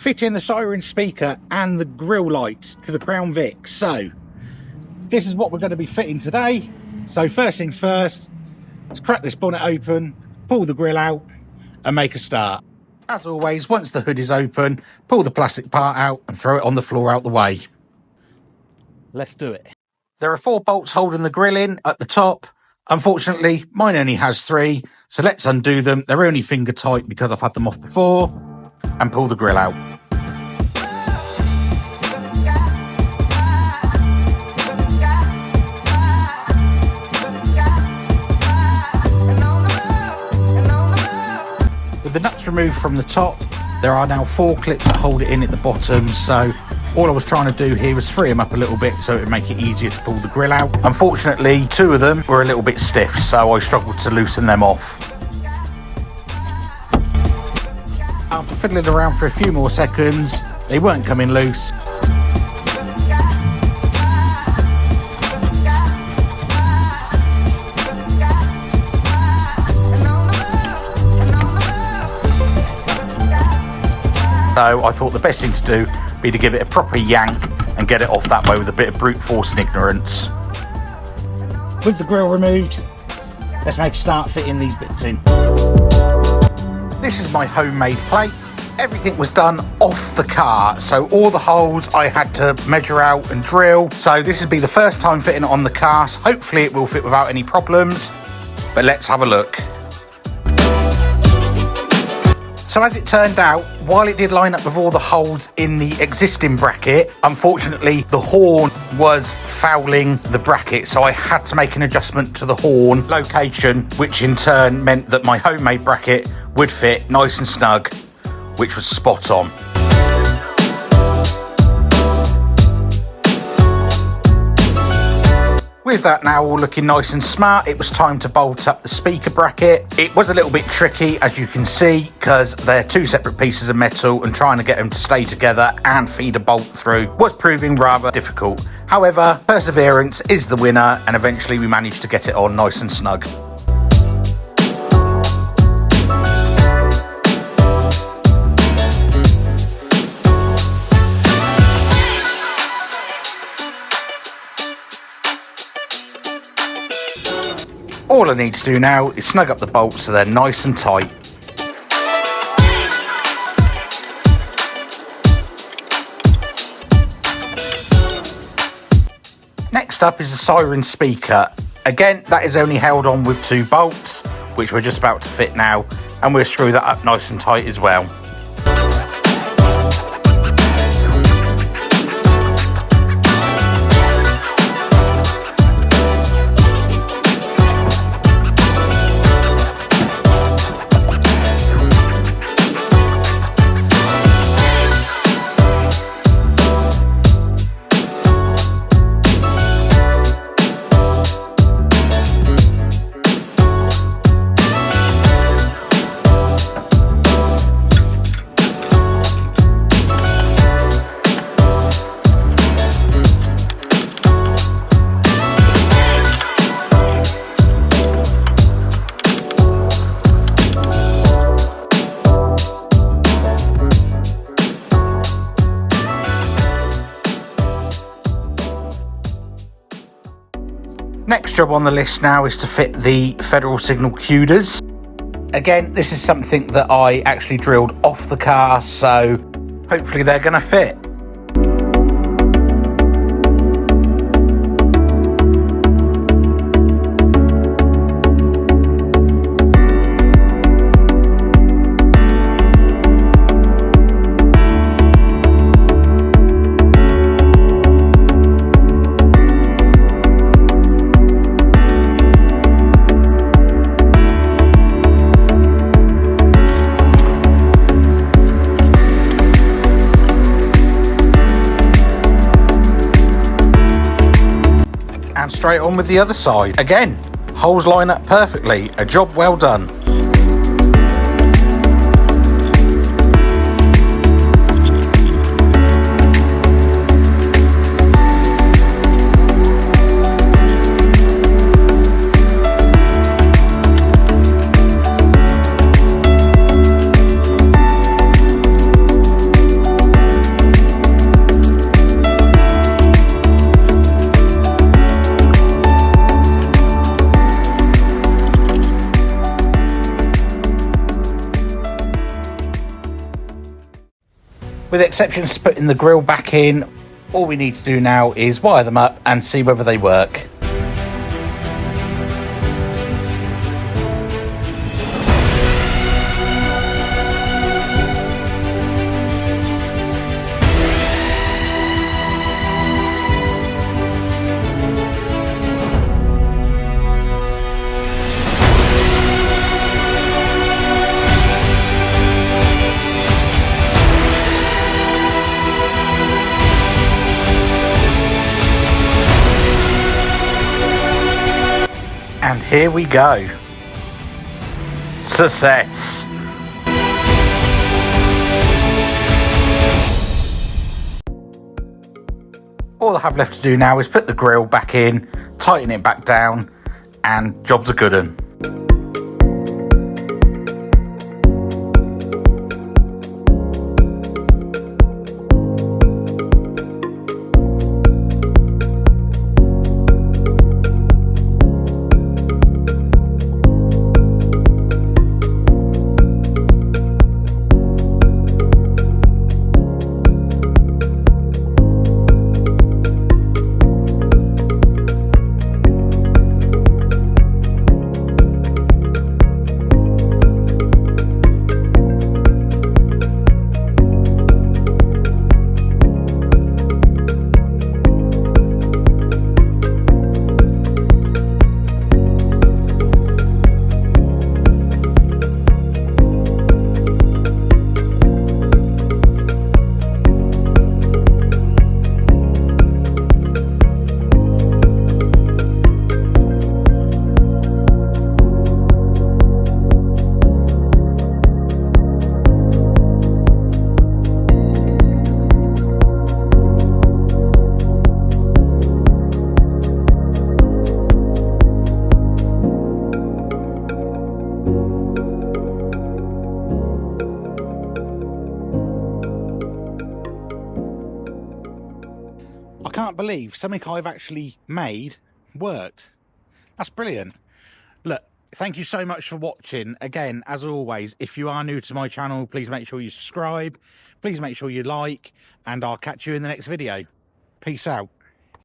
fitting the siren speaker and the grille lights to the Crown Vic. So this is what we're going to be fitting today. So first things first, let's crack this bonnet open, pull the grille out and make a start. As always, once the hood is open, pull the plastic part out and throw it on the floor out the way. Let's do it. There are 4 bolts holding the grille in at the top. Unfortunately, mine only has 3, so let's undo them. They're only finger tight because I've had them off before, and pull the grille out. With the nuts removed from the top, there are now 4 clips that hold it in at the bottom, so all I was trying to do here was free them up a little bit so it would make it easier to pull the grille out. Unfortunately, 2 of them were a little bit stiff, so I struggled to loosen them off. After fiddling around for a few more seconds, they weren't coming loose. So I thought the best thing to do would be to give it a proper yank and get it off that way with a bit of brute force and ignorance. With the grille removed, let's make a start fitting these bits in. This is my homemade plate. Everything was done off the car, so all the holes I had to measure out and drill. So this would be the first time fitting it on the car. So hopefully it will fit without any problems, but let's have a look. So as it turned out, while it did line up with all the holes in the existing bracket, unfortunately the horn was fouling the bracket, so I had to make an adjustment to the horn location, which in turn meant that my homemade bracket would fit nice and snug, which was spot on. With that now all looking nice and smart, it was time to bolt up the speaker bracket. It was a little bit tricky, as you can see, because they're 2 separate pieces of metal, and trying to get them to stay together and feed a bolt through was proving rather difficult. However, perseverance is the winner, and eventually we managed to get it on nice and snug. All I need to do now is snug up the bolts so they're nice and tight. Next up is the siren speaker. Again, that is only held on with 2 bolts, which we're just about to fit now, and we'll screw that up nice and tight as well. Next job on the list now is to fit the federal signal cueders. Again, this is something that I actually drilled off the car, so hopefully they're going to fit. And straight on with the other side. Again, holes line up perfectly. A job well done. With the exception of putting the grill back in, all we need to do now is wire them up and see whether they work. And here we go. Success. All I have left to do now is put the grill back in, tighten it back down, and job's a good un. I can't believe something I've actually made worked. That's brilliant. Look, thank you so much for watching. Again, as always, if you are new to my channel, please make sure you subscribe. Please make sure you like, and I'll catch you in the next video. Peace out.